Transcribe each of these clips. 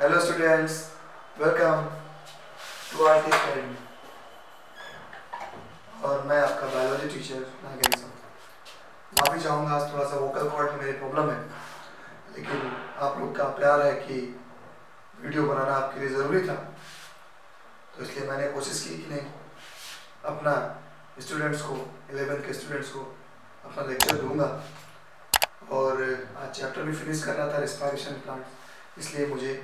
Hello students, welcome to R academy. और मैं आपका बायोलॉजी टीचर नागेंद्र साहब। माफ़ी चाहूँगा, आज थोड़ा सा वोकल कॉर्ड में मेरी प्रॉब्लम है, लेकिन आप लोग का प्यार है कि वीडियो बनाना आपके लिए ज़रूरी था, तो इसलिए मैंने कोशिश की कि नहीं, अपना स्टूडेंट्स को 11th के स्टूडेंट्स को अपना लेक्चर दूंगा। और आज चैप्टर भी फिनिश करना था, रेस्पिरेशन प्लांट, इसलिए मुझे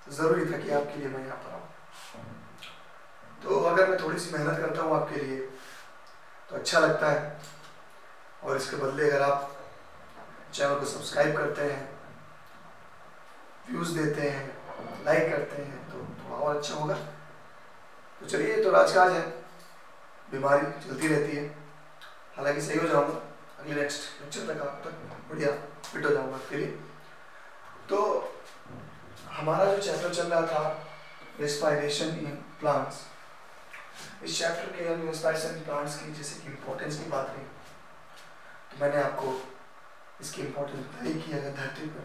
ज़रूरी था कि आपके लिए मैं यहाँ पर आऊँ। तो अगर मैं थोड़ी सी मेहनत करता हूँ आपके लिए तो अच्छा लगता है, और इसके बदले अगर आप चैनल को सब्सक्राइब करते हैं, व्यूज़ देते हैं, लाइक करते हैं तो थोड़ा और अच्छा होगा। तो चलिए, तो राजकाज है, बीमारी चलती रहती है, हालांकि सही हो जाऊँगा अगले नेक्स्ट लेक्चर तक, आप तक बढ़िया फिट हो जाऊँगा आपके लिए। तो हमारा जो चैप्टर चल रहा था रेस्पिरेशन इन प्लांट्स, इस चैप्टर के हम रेस्पिरेशन इन प्लांट्स की जैसे कि इम्पोर्टेंस की बात करें तो मैंने आपको इसकी इम्पोर्टेंस बताई कि अगर धरती पर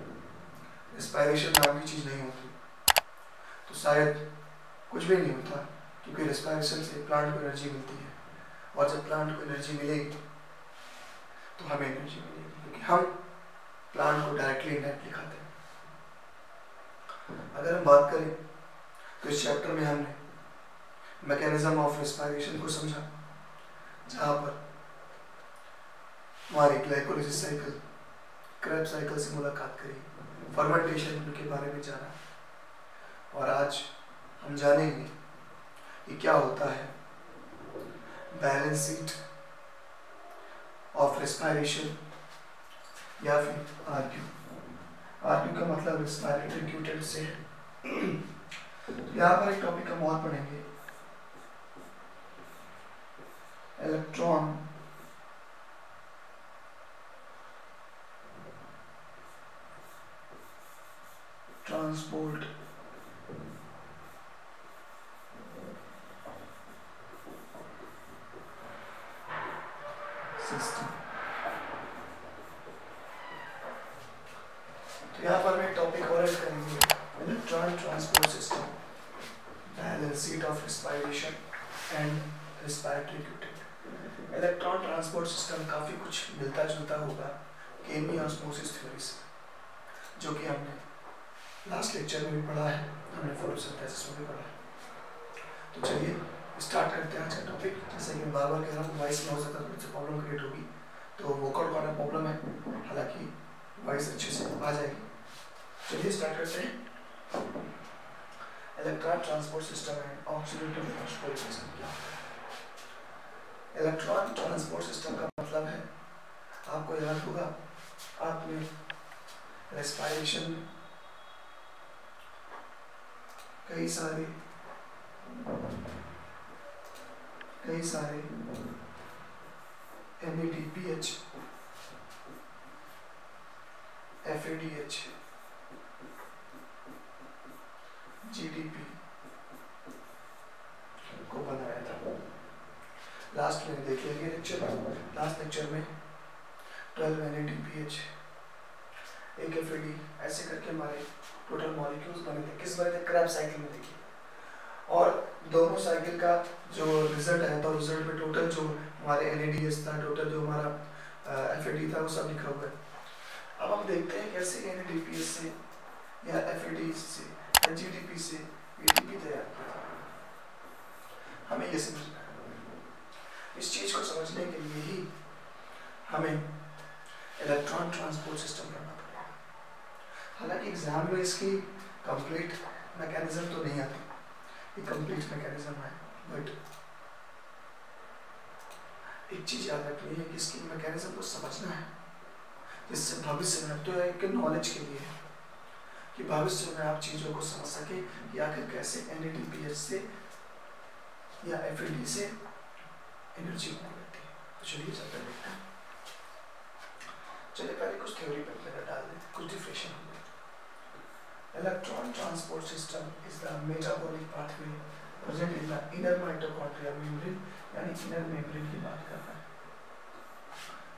रेस्पिरेशन नाम की चीज़ नहीं होती तो शायद कुछ भी नहीं होता, क्योंकि रेस्पिरेशन से प्लांट को एनर्जी मिलती है, और जब प्लांट को एनर्जी मिलेगी तो हमें एनर्जी मिलेगी, क्योंकि हम प्लांट को डायरेक्टली इनडायरेक्टली खाते हैं। अगर हम बात करें तो इस चैप्टर में हमने मैकेनिज्म ऑफ रेस्पिरेशन को समझा, जहाँ पर हमारी ग्लाइकोलाइसिस साइकिल, क्रेब्स साइकिल से मुलाकात करी, फर्मेंटेशन के बारे में जाना, और आज हम जानेंगे कि क्या होता है बैलेंस शीट ऑफ रेस्पिरेशन, या फिर आरक्यू। आरक्यू का मतलब रेस्पिरेटरी क्यूटेंट से है। तो यहाँ पर एक टॉपिक हम और पढ़ेंगे, इलेक्ट्रॉन ट्रांसपोर्ट सिस्टम। तो यहाँ पर मैं टॉपिक और ऐड करेंगे, electron transport system, balance sheet of respiration and respiratory quotient. Electron transport system काफ़ी कुछ मिलता जुलता होगा केमियोस्मोसिस थ्योरी से, जो कि हमने लास्ट लेक्चर में भी पढ़ा है, हमने फोटोसिंथेसिस में भी पढ़ा है। तो चलिए स्टार्ट करते हैं आज का टॉपिक। जैसे कि मैं बार बार कह रहा हूँ, वॉइस में हो सकता है थोड़ी सी प्रॉब्लम क्रिएट होगी, तो वोकल कॉर्ड प्रॉब्लम है, हालांकि वॉइस अच्छे से आ जाएगी। चलिए स्टार्ट करते हैं। Electron transport system and oxidative phosphorylation क्या है? इलेक्ट्रॉन ट्रांसपोर्ट सिस्टम का मतलब है, आपको याद होगा, आपने रेस्पिरेशन कई सारे NADPH, FADH, GDP को बनाया था। लास्ट में देख लेंगे लेक्चर में, लास्ट लेक्चर में 12 NADPH, एक FAD, ऐसे करके हमारे टोटल मॉलिक्यूल्स बने थे। किस बने थे? क्रैब साइकिल में देखिए, और दोनों साइकिल का जो रिजल्ट है, तो रिजल्ट में टोटल जो हमारे NADH था, टोटल जो हमारा FAD था, वो सब लिखा हुआ है। अब हम देखते हैं कैसे NADPH से या FAD से या GDP से ATP तैयार किया था। हमें ये समझना है। इस चीज़ को समझने के लिए ही हमें इलेक्ट्रॉन ट्रांसपोर्ट सिस्टम पढ़ना पड़ेगा। हालांकि एग्जाम में इसकी कंप्लीट मैकेनिज्म तो नहीं आती, ये कंप्लीट मैकेनिज्म है, बट एक चीज़ याद रखनी है कि इसकी मैकेनिज्म को समझना है, जिससे भविष्य में, तो एक नॉलेज के लिए है कि भविष्य में आप चीज़ों को समझ सके कि आखिर कैसे NADPH से या FAD से एनर्जी बनी रहती है। तो चलिए चलते देखते हैं। चलिए पहले कुछ थ्योरी पर डाल दें, कुछ डिफिनेशन हो गए। Electron transport system is the metabolic pathway present in the inner mitochondrial membrane, यानी इनर मेम्ब्रेन की बात कर रहा है,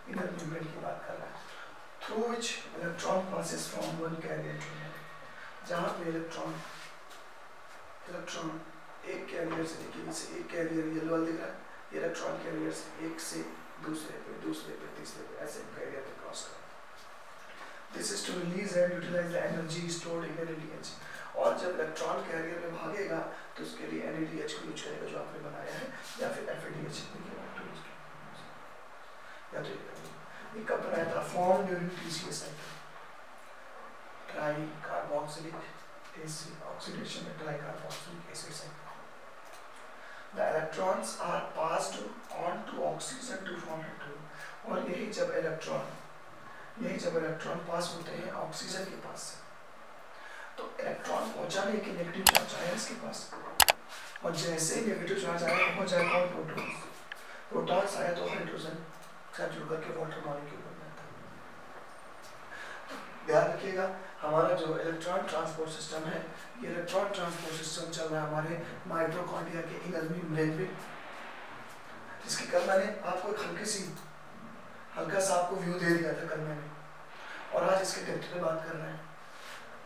इनर मेम्ब्रेन की बात कर रहा है, through which electron passes from one carrier to another, जहाँ पे इलेक्ट्रॉन एक कैरियर से, देखिए जैसे एक कैरियर येलो वाला दिख रहा है, ये इलेक्ट्रॉन कैरियर से एक से दूसरे पे तीसरे पे ऐसे कैरियर पे क्रॉस कर। This is to release and utilise the energy stored in NADH। और जब इलेक्ट्रॉन कैरियर में भागेगा तो उसके लिए NADH को यूज करेगा जो आपने बनाया है, या फिर FADH या तो ये कब बनाया था, form during TCA cycle, tricarboxylic acid oxidation में tricarboxylic acid cycle. The electrons are passed on to oxygen to form hydrogen। और यही जब इलेक्ट्रॉन पास होते हैं ऑक्सीजन के पास से, तो इलेक्ट्रॉन पहुंचा नहीं कि नेगेटिव चार्ज आया इसके पास, और जैसे ही नेगेटिव चार्ज आया पहुंच जाए कौन, प्रोटॉन्स आया तो हाइड्रोजन साथ जुड़ करके वाटर मॉलिक्यूल बन जाता है। ध्यान रखिएगा हमारा जो इलेक्ट्रॉन ट्रांसपोर्ट सिस्टम है, ये इलेक्ट्रॉन ट्रांसपोर्ट सिस्टम चल रहा है हमारे माइटोकॉन्ड्रिया के इनर मेम्ब्रेन में, जिसकी कल मैंने आपको एक हल्का सा आपको व्यू दे दिया था कल मैंने, और आज इसके डेप्थ पे बात कर रहे हैं।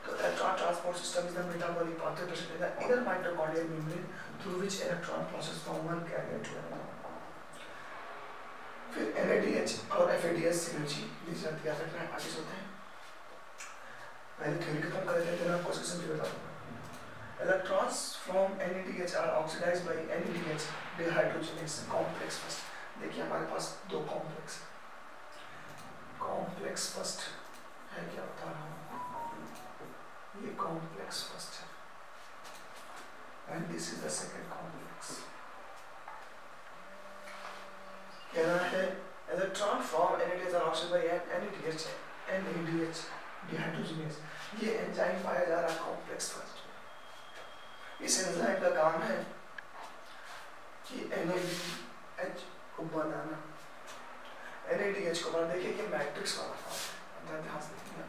तो electron transport system is the metabolic pathway present in the inner mitochondrial membrane through which electron passes from one carrier to another. फिर NADH और FADH सिनर्जी लीज याद रखना है, आगे चलते हैं। पहले थ्योरी खत्म कर देते हैं, आपको सिस्टम भी बता दूंगा। Electrons from NADH are oxidised by NADH dehydrogenase complex first. देखिए हमारे पास दो कॉम्प्लेक्स फर्स्ट है, क्या बता रहा हूँ, ये कॉम्प्लेक्स फर्स्ट है and this is the second complex. कह रहा है electron from NADH are oxidised by NADH dehydrogenase. ये एंजाइम पाया जा रहा है कॉम्प्लेक्स फर्स्ट। इस एंजाइम का काम है कि NADH को बनाना, NADH को बनाना। देखिए कि मैट्रिक्स वाला काम है, ध्यान से देखिए,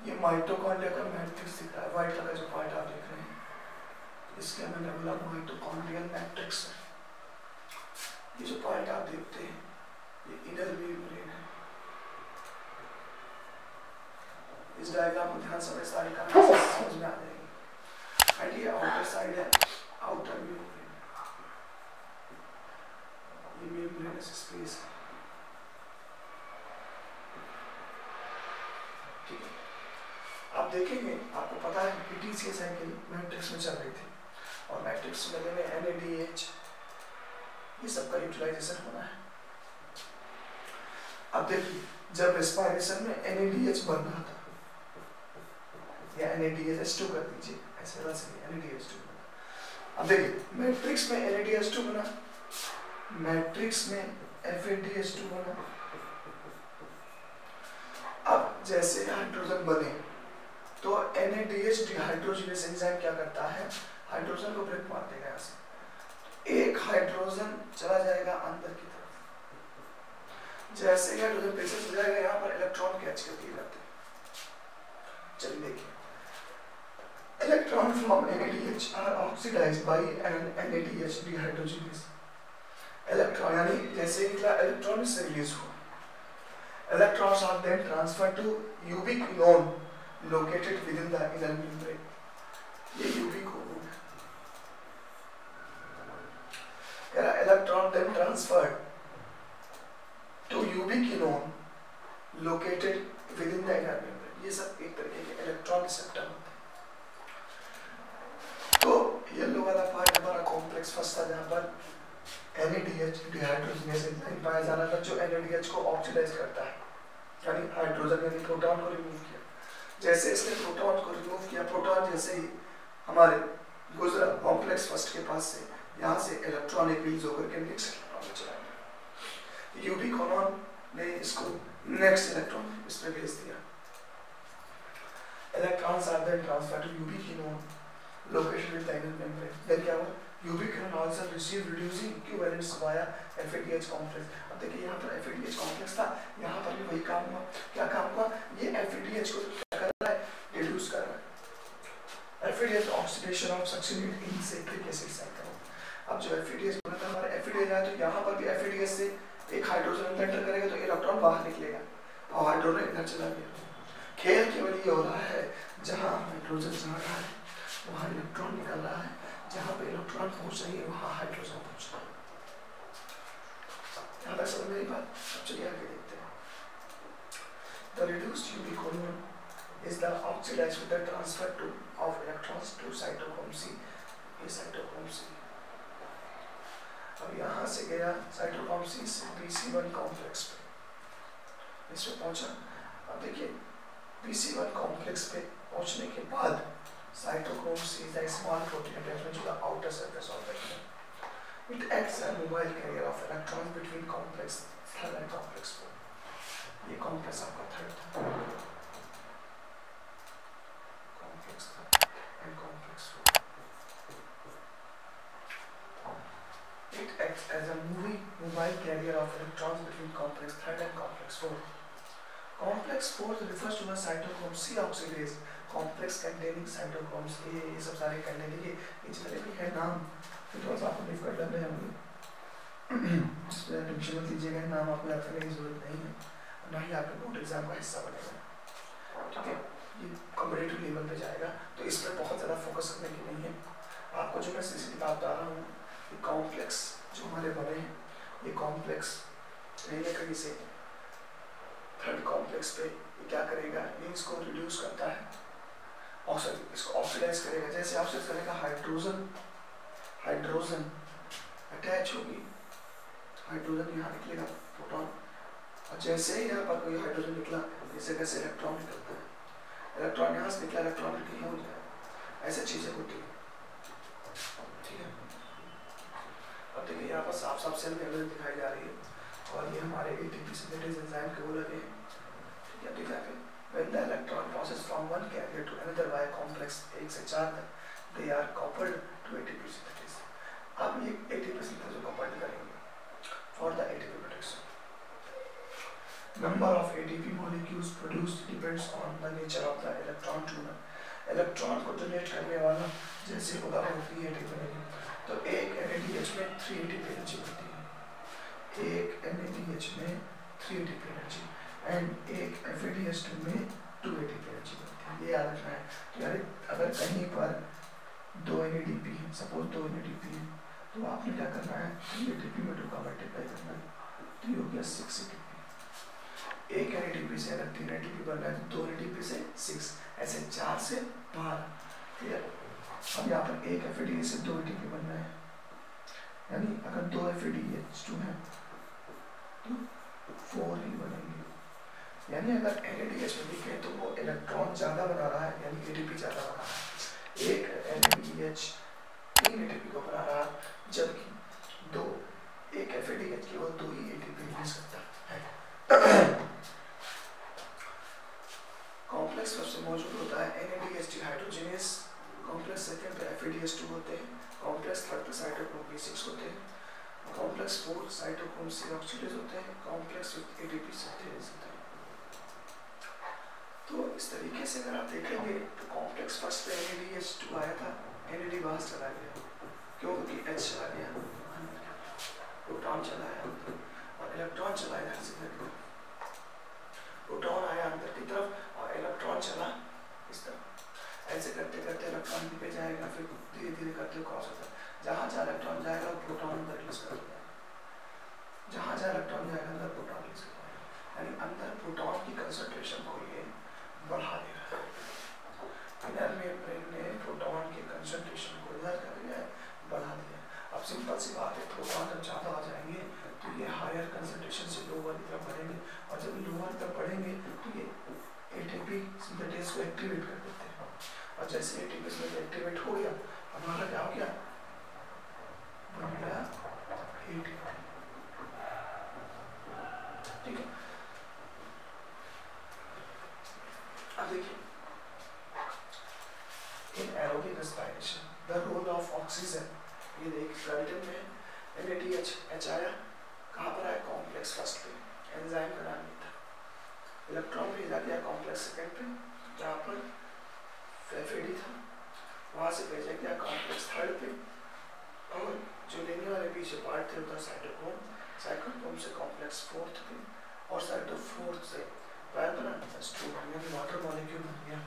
ये माइटोकॉन्ड्रिया का मैट्रिक्स दिख रहा है, व्हाइट कलर जो पार्ट आप देख रहे हैं, इसके मैंने बोला माइटोकॉन्ड्रियल मैट्रिक्स है। ये जो पार्ट आप देखते हैं ये इनर मेम्ब्रेन है। इस डायग्राम को ध्यान से सारी कहानी समझ में आ जाएगी। एंड ये आउटर साइड है, आउटर मेम्ब्रेन, ये मेम्ब्रेनस स्पेस है, ठीक है। आप देखेंगे, आपको पता है कि TCA साइकिल मैट्रिक्स में चल रही थी, और मैट्रिक्स में NADH ये सबका यूटिलाइजेशन होना है। अब देखिए जब रेस्पिरेशन में NADH बन रहा था, या NADH2 कर दीजिए, ऐसे वैसे NADH2 बना। अब देखिए मैट्रिक्स में NADH2 बना, मैट्रिक्स में FADH2 बना। अब जैसे हाइड्रोजन बने तो NADH डिहाइड्रोजनेज एंजाइम क्या करता है, हाइड्रोजन को ब्रेक मार देगा, यहाँ से एक हाइड्रोजन चला जाएगा अंदर की तरफ। जैसे ही हाइड्रोजन प्रेशर हो जाएगा, यहाँ पर इलेक्ट्रॉन कैच कर दिए जाते हैं। चलिए देखिए, electron from NADH are oxidised by NADH dehydrogenase. Electron यानी जैसे निकला इलेक्ट्रॉन से रिलीज हुआ, electrons are then transferred to ubiquinone located within the inner membrane. ये ubiquinone electron then transferred to ubiquinone located within the inner membrane। ये सब एक तरीके के इलेक्ट्रॉन रिसेप्टर होते हैं। तो येलो वाला पार्ट हमारा कॉम्प्लेक्स फर्स्ट था, जहाँ पर NADH डिहाइड्रोजनेज एंजाइम पाया जाना था, जो NADH को ऑक्सीडाइज करता है, यानी हाइड्रोजन यानी प्रोटॉन को रिमूव किया। जैसे इसने प्रोटॉन को रिमूव किया, प्रोटॉन जैसे ही हमारे गुजरा कॉम्प्लेक्स फर्स्ट के पास से, यहाँ से इलेक्ट्रॉन एक रिलीज होकर के नेक्स्ट इलेक्ट्रॉन में चला गया। यूबिक्विनोन ने इसको नेक्स्ट इलेक्ट्रॉन इस पे भेज दिया। Electrons are then transferred to ubiquinone located with the inner membrane. Then क्या हुआ, ubiquinone also receive reducing equivalents via FADH complex. अब देखिए यहाँ पर FADH कॉम्प्लेक्स था, यहाँ पर भी वही काम हुआ। क्या काम हुआ, ये FADH को क्या कर रहा है, रिड्यूस कर रहा है। FADH oxidation of succinate in cyclic acid cycle. अब जो FADH बना था हमारा FADH आया, तो यहाँ पर भी FADH से एक हाइड्रोजन एंटर करेगा तो इलेक्ट्रॉन बाहर निकलेगा और हाइड्रोजन इधर चला गया। खेल केवल ये हो रहा है जहाँ हाइड्रोजन जा रहा है वहाँ इलेक्ट्रॉन निकल रहा है, जहाँ पे इलेक्ट्रॉन पहुँच रही है वहाँ हाइड्रोजन पहुँच रहा है। यहाँ तक समझ मेरी बात? अब चलिए आगे देखते हैं। The reduced ubiquinone is the oxidized with the transfer of electrons to cytochrome C. ये cytochrome C। अब यहाँ से गया cytochrome C से BC1 कॉम्प्लेक्स पे, इस पे पहुँचा। अब देखिए BC1 कॉम्प्लेक्स पे पहुँचने के बाद cytochrome C is a small protein attachment to the outer surface of the atom. It acts as a mobile carrier of electrons between complex 3 and complex 4. ये complex आपका 3 था, complex 3 and complex 4. It acts as a mobile carrier of electrons between complex 3 and complex 4. Complex 4 refers to the cytochrome C oxidase complex containing cytochromes A। ये सब सारे करने देखिए ये जितने भी है नाम फिर थोड़ा सा आपको डिफिकल्ट लग रहे होंगे, इसमें टेंशन मत लीजिएगा, नाम आपको याद करने की जरूरत नहीं है, ना ही आपके बोर्ड एग्जाम का हिस्सा बनेगा, ठीक है। ये कॉम्पिटिटिव लेवल पे जाएगा तो इस पर बहुत ज़्यादा फोकस करने की नहीं है। आपको जो मैं सीधी बात बता रहा हूँ, ये कॉम्प्लेक्स जो हमारे बने हैं, ये कॉम्प्लेक्स रहने कहीं से 3rd कॉम्प्लेक्स पे ये क्या करेगा, ये इसको रिड्यूस करता है और इसको ऑक्सीडाइज करेगा। जैसे ऑक्सीडाइज करेगा हाइड्रोजन अटैच होगी, हाइड्रोजन यहाँ निकलेगा प्रोटॉन, और जैसे ही यहाँ पर कोई हाइड्रोजन निकला इस जगह से इलेक्ट्रॉन निकलता है, इलेक्ट्रॉन यहाँ से निकला इलेक्ट्रॉन निकल हो जाए, ऐसे चीजें होती है, ठीक है। अब देखिए यहाँ पर साफ साफ सेल मेम्ब्रेन दिखाई जा रही है और ये हमारे एटीपी सिंथेसिस एंजाइम के वो लगे हैं, ठीक है। ठीक है, when the electron passes from one carrier to another by a complex 1 से 4 तक, they are coupled to ATP synthesis। अब ये ATP synthesis को coupled करेंगे for the ATP production। Number of ATP molecules produced depends on the nature of the electron donor। Electron को donate करने वाला जैसे होगा होती है ATP बनेगी, तो एक NADH में 3 ATP एनर्जी होती है, एक NADH में 3 ATP एनर्जी एंड एक FADH2 में 2 ATP एनर्जी बनती है। ये याद रखना है। तो यार अगर कहीं पर 2 NADP है, सपोज 2 NADP है, तो आपने क्या करना है, 3 ATP में 2 का मल्टीप्लाई करना है, तो ये हो गया 6 ATP। एक NADP से अगर 3 ATP बन रहा है तो 2 NADP से 6, ऐसे 4 से 12, क्लियर। अब यहाँ पर एक FADH से 2 ATP बन रहा है, यानी अगर 2 FADH2 है तो 4 ही बनेंगे, यानी अगर NADH में देखें तो वो इलेक्ट्रॉन ज्यादा बना रहा है, यानी ATP ज्यादा बना रहा है। एक NADH 3 ATP को बना रहा है, जबकि एक FADH केवल 2 ही ATP रिलीज करता है। कॉम्प्लेक्स सबसे मौजूद होता है NADH डिहाइड्रोजिनेस, कॉम्प्लेक्स सेकंड पे FADH2 होते हैं, कॉम्प्लेक्स थर्ड पे साइटोक्रोम B6 होते हैं, कॉम्प्लेक्स 4 साइटोक्रोम C ऑक्सीडेज होते हैं, कॉम्प्लेक्स विद ATP सिंथेसिस होते हैं। तो इस तरीके से अगर आप देखेंगे तो कॉम्प्लेक्स फर्स्ट पे NADH2 आया था, NAD बाहर चला गया, क्यों? क्योंकि H चला गया, प्रोटॉन चला आया और इलेक्ट्रॉन चला इधर से इधर, प्रोटॉन आया अंदर की तरफ और इलेक्ट्रॉन चला इस तरफ, ऐसे करते करते इलेक्ट्रॉन पे जाएगा, फिर धीरे धीरे करते क्रॉस होता है, जहाँ जहाँ इलेक्ट्रॉन जाएगा प्रोटॉन अंदर रिलीज कर देगा, जहाँ जहाँ इलेक्ट्रॉन जाएगा अंदर प्रोटॉन रिलीज कर देगा, यानी अंदर प्रोटॉन की कंसंट्रेशन को ये बढ़ा दे रहा है। इनर मेम्ब्रेन ने प्रोटॉन के कंसंट्रेशन को इधर कर दिया है, बढ़ा दिया। अब सिंपल सी बात है, प्रोटॉन जब ज़्यादा आ जाएंगे तो ये हायर कंसंट्रेशन से लोअर की तरफ बढ़ेंगे, और जब लोअर तरफ बढ़ेंगे तो ये ATP सिंथेसिस को एक्टिवेट कर देते हैं, और जैसे ATP सिंथेसिस एक्टिवेट हो गया हमारा क्या हो गया, बन गया ATP, ठीक है। अब देखिए in aerobic respiration the role of oxygen, ये देखिए स्केलेटन में NADH H आया, कहाँ पर आया, कॉम्प्लेक्स फर्स्ट पे, एंजाइम का नाम था, इलेक्ट्रॉन भेजा गया कॉम्प्लेक्स सेकंड पे जहाँ पर FAD था, वहाँ से भेजा गया कॉम्प्लेक्स थर्ड पे, और जो लेने वाले पीछे पार्ट थे उधर साइटोक्रोम, साइटोक्रोम से कॉम्प्लेक्स फोर्थ पे, और साइटोफोर्थ से पैर बना H2 बन गया, वाटर मॉलिक्यूल बन गया।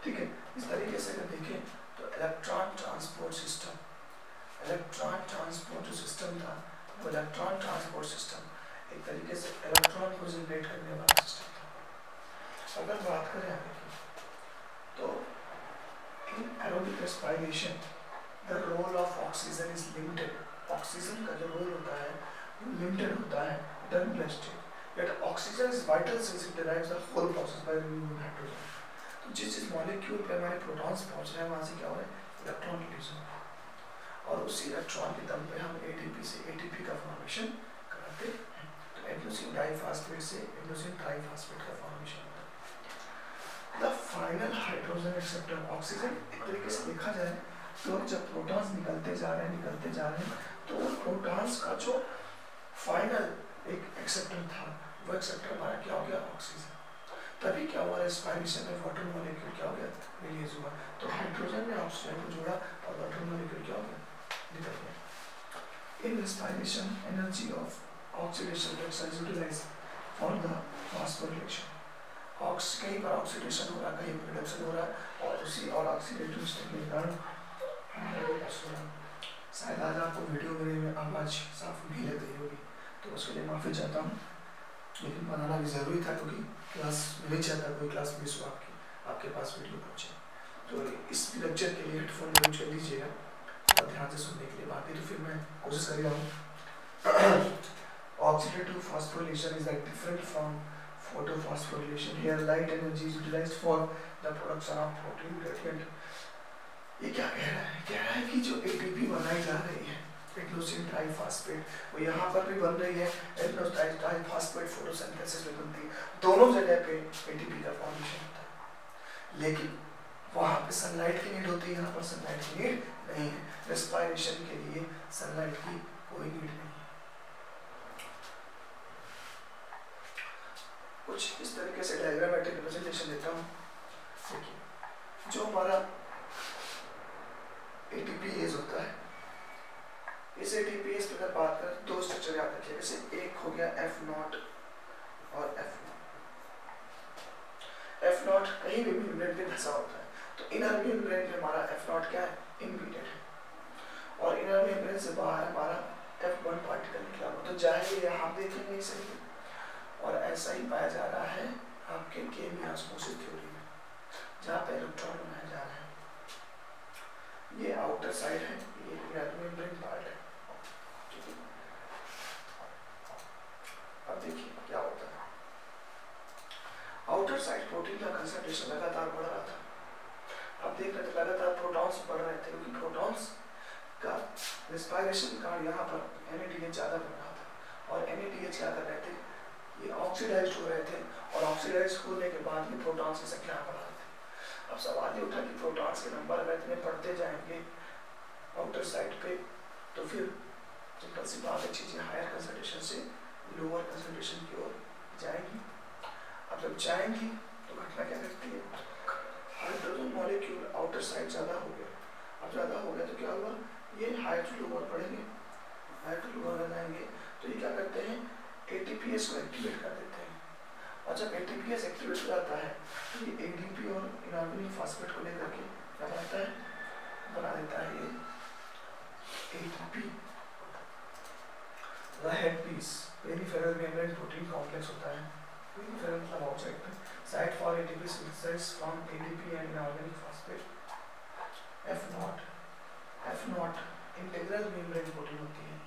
ठीक है, इस तरीके से अगर देखें तो electron transport system, electron transport system था वो इलेक्ट्रॉन ट्रांसपोर्ट सिस्टम एक तरीके से इलेक्ट्रॉन को जनरेट करने वाला सिस्टम था। अगर बात करें आगे की तो in aerobic respiration the role of oxygen is limited. Oxygen का जो रोल होता है वो लिमिटेड होता है डन प्लास्टिक, yet oxygen is vital since it derives the whole process by removing hydrogen। तो जिस मॉलिक्यूल पे हमारे प्रोटॉन्स पहुंच रहे हैं वहां से क्या हो रहा है, इलेक्ट्रॉन रिलीज हो रहा है और उसी इलेक्ट्रॉन के दम पे हम एटीपी से एटीपी का फॉर्मेशन कराते हैं। तो एडेनोसिन डाइफॉस्फेट से एडेनोसिन ट्राइफॉस्फेट का फॉर्मेशन होता है। The final hydrogen acceptor oxygen एक तरीके से देखा जाए तो जब प्रोटॉन्स निकलते जा रहे हैं तो उन प्रोटॉन्स का जो फाइनल एक एक्सेप्टर था वो एक्सेप्टर हमारा क्या हो गया, ऑक्सीजन। तभी क्या हुआ, रेस्पिरेशन में वाटर मॉलिक्यूल क्या हो गया, रिलीज हुआ। तो हाइड्रोजन ने ऑक्सीजन को जोड़ा और वाटर मॉलिक्यूल क्या हो गया, निकल गया। In respiration energy of oxidation is utilised for the phosphorylation. कहीं पर ऑक्सीडेशन हो रहा है, कहीं पर रिडक्शन हो रहा है और उसी और ऑक्सीडेटिव स्टेट के कारण शायद आज आपको वीडियो में आवाज साफ नहीं लग रही होगी तो उसके लिए माफ़ी चाहता हूँ, लेकिन बनाना भी ज़रूरी था क्योंकि क्लास नहीं चाहता कोई क्लास मिस हो आपके पास वीडियो पहुँचे। तो इस लेक्चर के लिए हेडफोन यूज कर लीजिएगा और ध्यान से सुनने के लिए। बाकी तो फिर मैं कोशिश कर रहा हूँ। Oxidative phosphorylation is different from photophosphorylation. Here light energy is utilised for the production of protein gradient. ये क्या कह रहा है, कह रहा है कि जो एटीपी बनाई जा रही है एडेनोसिन ट्राइफॉस्फेट वो यहाँ पर भी बन रही है, एडेनोसिन ट्राइफॉस्फेट फोटोसिंथेसिस में बनती है, दोनों जगह पे एटीपी का फॉर्मेशन होता है। लेकिन वहाँ पे सनलाइट की नीड होती है, यहाँ पर सनलाइट की नीड नहीं है। रेस्पिरेशन के लिए सनलाइट की कोई नीड नहीं है। कुछ इस तरीके से डायग्रामेटिक रिप्रेजेंटेशन देता हूँ। देखिए जो हमारा एटीपीएस होता है, इस एटीपीएस पे अगर बात करें दो स्ट्रक्चर याद रखिए। जैसे एक हो गया एफ नॉट और एफ नॉट कहीं भी मेम्ब्रेन पे धंसा होता है तो इनर मेम्ब्रेन पे हमारा एफ नॉट क्या है, इम्बीडेड है और इनर मेम्ब्रेन से बाहर हमारा F1 पार्टिकल निकला हुआ। तो जाएंगे आप देखेंगे इसे और ऐसा ही पाया जा रहा है आपके केमी ऑस्मोसिस थ्योरी में जहाँ पे इलेक्ट्रॉन बनाया जा रहा है। ये आउटर साइड है, ये इनर मेम्ब्रेन पार्ट है। अब देखिए क्या होता है, आउटर साइड प्रोटीन का कंसंट्रेशन लगातार बढ़ रहा था। अब देख रहे थे लगातार प्रोटॉन्स बढ़ रहे थे क्योंकि प्रोटॉन्स का रेस्पिरेशन का यहाँ पर NADH ज़्यादा बन रहा था और NADH क्या कर रहे थे, ये ऑक्सीडाइज्ड हो रहे थे और ऑक्सीडाइज होने के बाद में प्रोटॉन्स की संख्या बढ़ रही थी। अब सवाल ये उठा कि प्रोटॉन्स के नंबर अगर इतने बढ़ते जाएंगे आउटर साइड पे तो फिर सिंपल सी बात है चीज़ें हायर कंसंट्रेशन से लोअर कंसंट्रेशन की ओर जाएंगी। अब जब जाएंगी तो घटना क्या करती है, हाइड्रोजन मॉलिक्यूल आउटर साइड ज़्यादा हो गया। अब ज़्यादा हो गया तो क्या हुआ, ये हायर टू लोअर बढ़ेंगे, हायर टू लोअर जाएंगे तो ये क्या करते हैं, ATPase को एक्टिवेट कर देते हैं और जब ATPase एक्टिवेट हो जाता है तो ये ADP और इनऑर्गेनिक फॉस्फेट को लेकर के क्या बनाता है, बना देता है ये ATP। Head piece peripheral membrane protein complex होता है। पेरिफेरल मतलब आउटसाइड पे, site for ATP synthesis from ADP and inorganic phosphate. F not integral membrane protein होती है।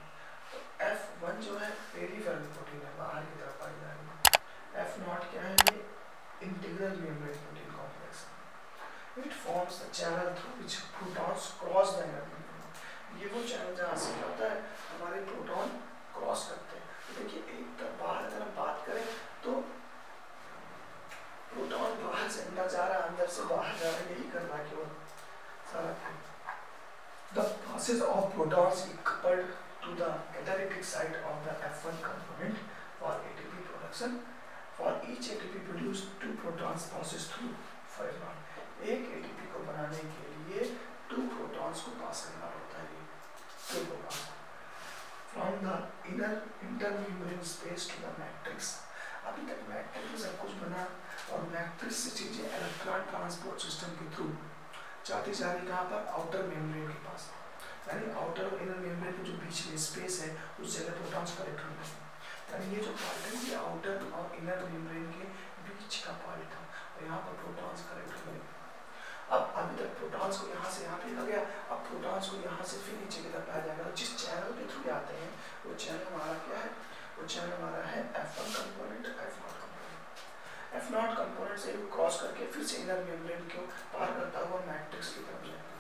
तो F1 जो है पेरिफेरल प्रोटीन है, बाहर की तरफ पाई जा रही है। F नॉट क्या है, ये इंटीग्रल मेम्ब्रेन प्रोटीन कॉम्प्लेक्स है। It forms the channel through which protons cross the inner membrane. ये वो चैनल जहाँ से क्या होता है, हमारे प्रोटॉन क्रॉस करते हैं। तो देखिए एक तरफ बाहर अगर हम बात करें तो प्रोटॉन बाहर से अंदर जा रहा है, अंदर से बाहर जा रहा है, यही कर रहा है केवल सारा। The process of protons is coupled to the catalytic site of the F1 component for ATP production. For each ATP produced, 2 protons passes through F1. एक ATP को बनाने के लिए 2 protons को पास करना होता है, 2 protons from the inner intermembrane space to the matrix। अभी तक मैट्रिक्स में सब कुछ जाती जा रही कहाँ पर, आउटर मेम्ब्रेन के पास, यानी आउटर और इनर मेम्ब्रेन के जो बीच में स्पेस है उस जगह प्रोटॉन्स कलेक्ट होंगे। यानी ये जो पार्ट है ये आउटर और इनर मेम्ब्रेन के बीच का पार्ट था और यहाँ पर प्रोटॉन्स कलेक्ट होंगे। अब अभी तक प्रोटॉन्स को यहाँ से यहाँ फेंका गया, अब प्रोटॉन्स को यहाँ से फिर नीचे की तरफ लाया जाएगा। तो जिस चैनल के थ्रू आते हैं वो चैनल हमारा क्या है, वो चैनल हमारा है F1 component, F0 component. F0 component से क्रॉस करके फिर से इनर मेम्ब्रेन को पार करता हुआ मैट्रिक्स की तरफ जाएगा।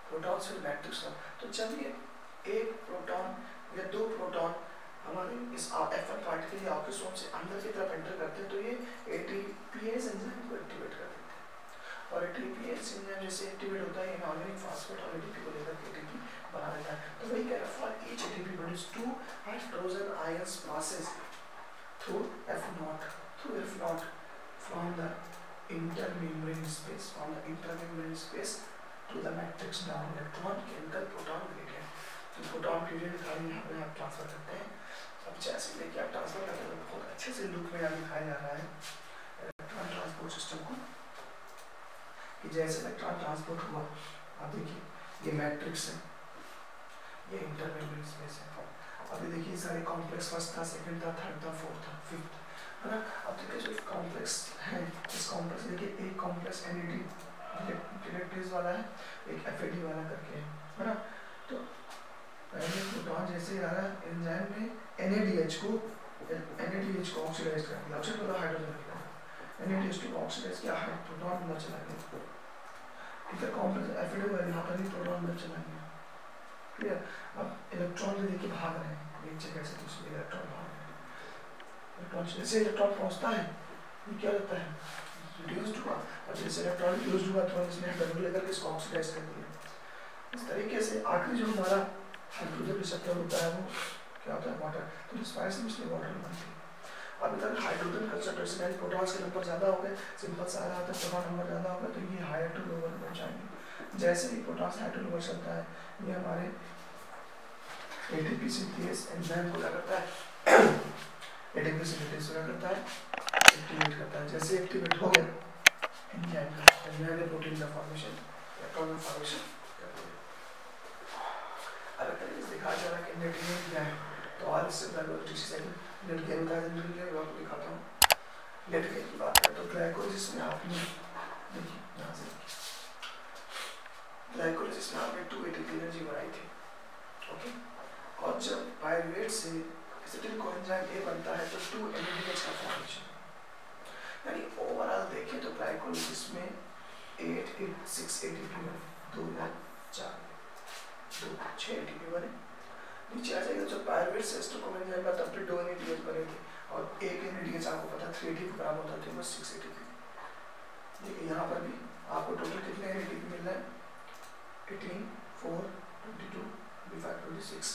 प्रोटॉन फिर मैट्रिक्स का, तो जब ये एक प्रोटॉन या दो प्रोटॉन हमारे इस F1 पार्टिकल या ऑक्सीजन से अंदर की तरफ एंटर करते हैं तो ये ATPase एंजाइम को एक्टिवेट कर देते हैं और ATPase एंजाइम जैसे एक्टिवेट होता है इनऑर्गेनिक फॉस्फेट और ATP को लेकर ATP बना देता है। तो वही कह रहा है for each ATP produce 2 hydrogen ions passes through F0 from the intermembrane space to the matrix down electron chemical proton gradient। तो प्रोटॉन ग्रेडियंट खाली यहाँ पे आप ट्रांसफर करते हैं। अब जैसे लेके आप ट्रांसफर करते हैं बहुत अच्छे से लुक में यहाँ दिखाया जा रहा है इलेक्ट्रॉन ट्रांसपोर्ट सिस्टम को कि जैसे इलेक्ट्रॉन ट्रांसपोर्ट हुआ। आप देखिए ये मैट्रिक्स है, ये इंटरमेम्ब्रेन स्पेस है। अभी देखिए सारे कॉम्प्लेक्स फर्स्ट था, सेकंड था, थर्ड था, फोर्थ था, फिफ्थ है ना। अब देखिए जो कॉम्प्लेक्स है इस कॉम्प्लेक्स देखिए एक कॉम्प्लेक्स NAD इलेक्ट्रिस वाला है, एक FAD वाला करके है ना। तो पहले प्रोटॉन जैसे आ रहा है एंजाइम में NADH को ऑक्सीडाइज कर दिया, ऑक्सीडाइज वाला हाइड्रोजन रख दिया, NADH को ऑक्सीडाइज किया, प्रोटॉन अंदर चला गया। इधर कॉम्प्लेक्स FAD वाला यहाँ पर भी प्रोटॉन अंदर चला गया। क्लियर। अब इलेक्ट्रॉन भी देखिए भाग रहे हैं एक जगह से दूसरी इलेक्ट्रॉन भाग रहे हैं। इलेक्ट्रॉन जैसे इलेक्ट्रॉन पहुँचता है ये क्या होता है, रिड्यूस्ड हुआ, और जैसे इलेक्ट्रॉन रिड्यूस्ड हुआ तो इसने डबल लेकर के इसको ऑक्सीडाइज कर दिया। इस तरीके से आखिरी जो हमारा हाइड्रोजन रिसेप्टर होता है वो क्या होता है, वाटर। तो रिस्पायरेशन में इसलिए वाटर बनती है। अभी तक हाइड्रोजन कंसंट्रेशन यानी प्रोटॉन्स के नंबर ज़्यादा हो गए, सिंपल सा आ रहा था प्रोटॉन नंबर ज़्यादा होगा तो ये हायर टू लोअर में जाएंगे। जैसे ही प्रोटॉन्स हायर टू लोअर चलता है ये हमारे ATP सिंथेस एंजाइम को क्या करता है, ATP सिंथेस क्या करता है, एक्टिवेट करता है। जैसे एक्टिवेट हो गया एंजाइम ने प्रोटीन का फॉर्मेशन, इलेक्ट्रॉन का फॉर्मेशन कर दिया। अलग तरीके से दिखाया जा रहा है कि नेट गेन क्या है। तो और इससे पहले नेट गेन का जनरल है वो आपको दिखाता हूँ। नेट गेन की बात करें तो ग्लाइकोलिसिस में आपने देखिए यहाँ से ग्लाइकोलिसिस में आपने 2 ATP एनर्जी बनाई थी, ओके। और जब पायरुवेट से एसिटिल कोएंजाइम A बनता है तो 2 NADH का फॉर्मेशन, यानी ओवरऑल देखें तो ग्लाइकोलिसिस में 6 ATP बने, 2 या 4 2 6 ATP बने। नीचे आ जाएगा जब पायरुवेट से एसिटिल कोएंजाइम का तब भी 2 NADH बने थे और एक NADH आपको पता 3 ATP बराबर होता है, बस 6 ATP। देखिए यहाँ पर भी आपको टोटल कितने NADP मिल रहा है, 18 4 22 25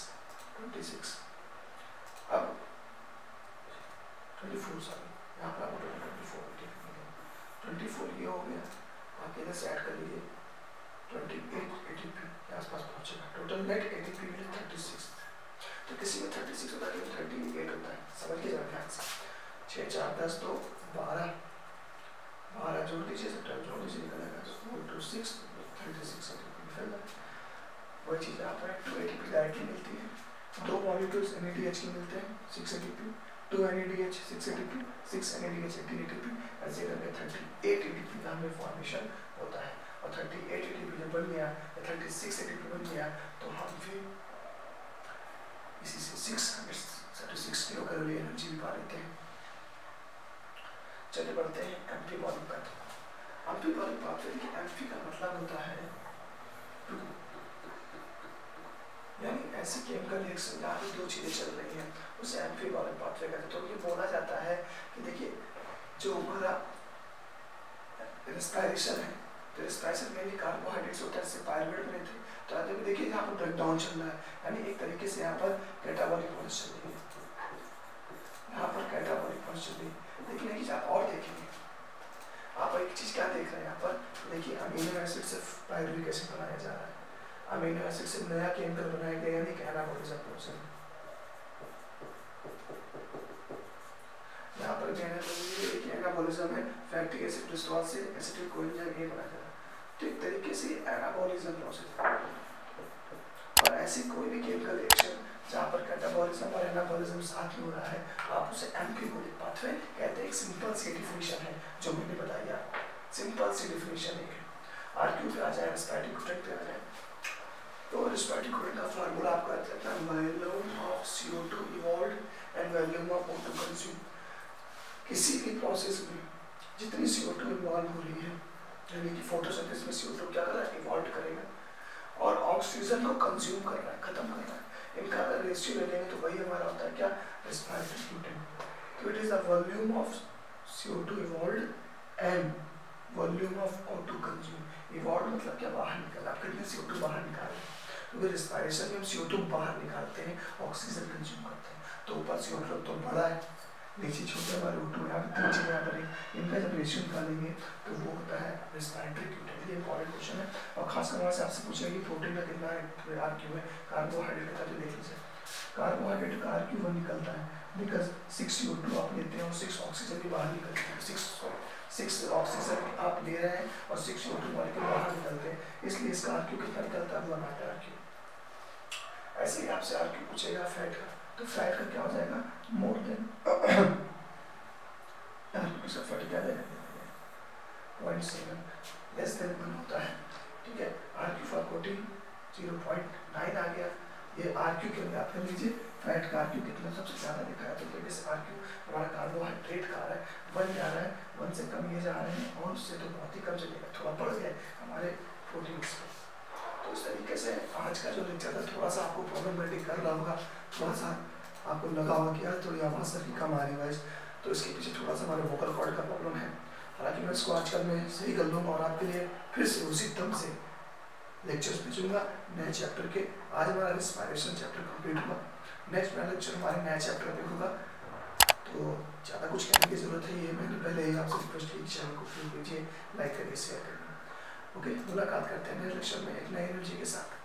26। अब 24 सॉरी यहाँ पर आपको टोटल 24 ATP मिल रहा है। 24 ये हो गया, आप इधर से ऐड कर लीजिए 28 ATP के आसपास पहुँचेगा। टोटल नेट ATP मिले 36। तो किसी में 36 होता है, 38 होता है, समझ के जरा ध्यान से। 6 4 10 2 12 जोड़ दीजिए, सब जोड़ दीजिए, निकलेगा 4 2 6 36 ATP। वही चीज़ यहाँ पर 2 ATP डायरेक्टली मिलती है। 2 मॉलिक्यूल्स NADH के मिलते हैं 6 ATP, 2 NADH 6 ATP, 6 NADH 18 ATP, ऐसे करके 38 ATP का हमें फॉर्मेशन होता है। और 38 ATP जब बन गया या 36 ATP बन गया तो हम फिर इसी से 636 किलो कैलोरी एनर्जी भी पा लेते हैं। चलिए बढ़ते हैं एम्फीबॉलिक पाथवे। एम्फीबॉलिक पाथवे की एम्फी का मतलब होता है टू, यानी ऐसी केमिकल रिएक्शन जहाँ पे 2 चीजें चल रही हैं उसे एम्फीबॉलिक पाथवे कहते हैं। तो ये बोला जाता है कि देखिए जो हमारा रेस्पिरेशन है, तो रेस्पिरेशन में भी कार्बोहाइड्रेट्स होता है, इससे पायरुवेट बने थे। तो आगे भी देखिए यहाँ पर ब्रेक डाउन चल रहा है, यानी एक तरीके से यहाँ पर कैटाबॉलिक प्रोसेस चल रही है, यहाँ पर कैटाबॉलिक प्रोसेस चल रही है। लेकिन एक चीज आप और देखेंगे, आप एक चीज क्या देख रहे हैं यहाँ पर, देखिए अमीनो एसिड से पायरुविक एसिड बनाया जा रहा है, अमीनो एसिड से नया केमिकल बनाया गया, यानी एनाबॉलिज्म प्रोसेस। यहाँ पर देखिए एनाबॉलिज्म में फैक्टिक एसिड डिस्ट्रॉल से एसिटिक कोएंजाइम ए बना जाता है। तो एक तरीके से एनाबॉलिज्म प्रोसेस। और ऐसी कोई भी केमिकल रिएक्शन जहाँ पर कैटाबॉलिज्म और एनाबॉलिज्म साथ में हो रहा है, आप उसे एम्फीबोलिक पाथवे कहते हैं। एक सिंपल सी डेफिनेशन है जो मैंने बताई आपको, सिंपल सी डेफिनेशन है। आरक्यू पे आ जाए, रेस्पिरेटरी कोटेंट पे आ जाए। तो रेस्पिरेटरी कोटेंट का फार्मूला आपको आता है volume of CO2 evolved and volume of O2 consume. किसी भी प्रोसेस में जितनी CO2 इवॉल्व हो रही है, यानी कि फोटोसिंथेसिस में CO2 क्या कर रहा है, इवॉल्व करेगा और ऑक्सीजन को कंज्यूम कर रहा है, खत्म कर रहा है। इनका अगर रेशियो ले लेंगे तो वही हमारा होता है क्या, रेस्पिरेटरी कोटेंट। तो it is the volume of CO2 evolved and volume of O2 consume. Evolve मतलब क्या, बाहर निकल, आप कितने CO2 बाहर निकाल रहे हैं। क्योंकि रेस्पिरेशन में हम CO2 बाहर निकालते हैं, ऑक्सीजन कंज्यूम करते हैं। तो ऊपर CO2 तो बड़ा है, नीचे छोटे हमारे O2 यहाँ पे तीन चीजें यहाँ पर है। इनका जब रेशियो निकालेंगे तो वो होता है रेस्पिरेटरी कोटेंट। ये इंपॉर्टेंट क्वेश्चन है और खासकर वहाँ से आपसे पूछेगा कि प्रोटीन का कितना आरक्यू है, कार्बोहाइड्रेट का। तो देख लीजिए कार्बोहाइड्रेट का आरक्यू 1 निकलता है, बिकॉज 6 CO2 आप लेते हैं और 6 ऑक्सीजन भी बाहर निकलते हैं। 6 ऑक्सीजन आप ले रहे हैं और 6 CO2 मॉलिक्यूल बाहर निकलते हैं, इसलिए इसका आरक्यू कितना निकलता है, 1 आता है आरक्यू। ऐसे ही आपसे आरक्यू पूछेगा फैट का, तो फैट का क्या हो जाएगा, मोर देन आरक्यू से फैट क्या जाएगा 0.7, लेस देन 1 होता है। ठीक है, आरक्यू फॉर प्रोटीन 0.9 आ गया। ये आरक्यू के लिए आप कर लीजिए फैट का आरक्यू कितना सबसे ज़्यादा दिखा है। तो जैसे आरक्यू हमारा कार्बोहाइड्रेट का आ रहा है 1 जा रहा है, 1 से कम ये जा रहे हैं और उससे तो बहुत ही कम चलेगा, थोड़ा बढ़ गया हमारे प्रोटीन्स पे। तो इस तरीके से आज का जो लेक्चर है थोड़ा सा आपको प्रॉब्लमेटिक कर रहा होगा, थोड़ा सा आपको लगा होगा कि यार थोड़ी आवाज़ सर की कम आ रही है, तो इसके पीछे थोड़ा सा हमारे वोकल कॉर्ड का प्रॉब्लम है। हालांकि मैं इसको आजकल में सही कर लूँगा और आपके लिए फिर से उसी दम से लेक्चर्स भेजूंगा नए चैप्टर के। आज हमारा रेस्पिरेशन चैप्टर कंप्लीट हुआ, नेक्स्ट मेरा लेक्चर हमारे नए चैप्टर पे होगा। तो ज़्यादा कुछ कहने की ज़रूरत है, ये मैंने पहले ही आपसे रिक्वेस्ट की, चैनल को फॉलो कीजिए, लाइक करिए, शेयर करिए। ओके, मुलाकात करते हैं नए लेक्चर में एक नए एनर्जी के साथ।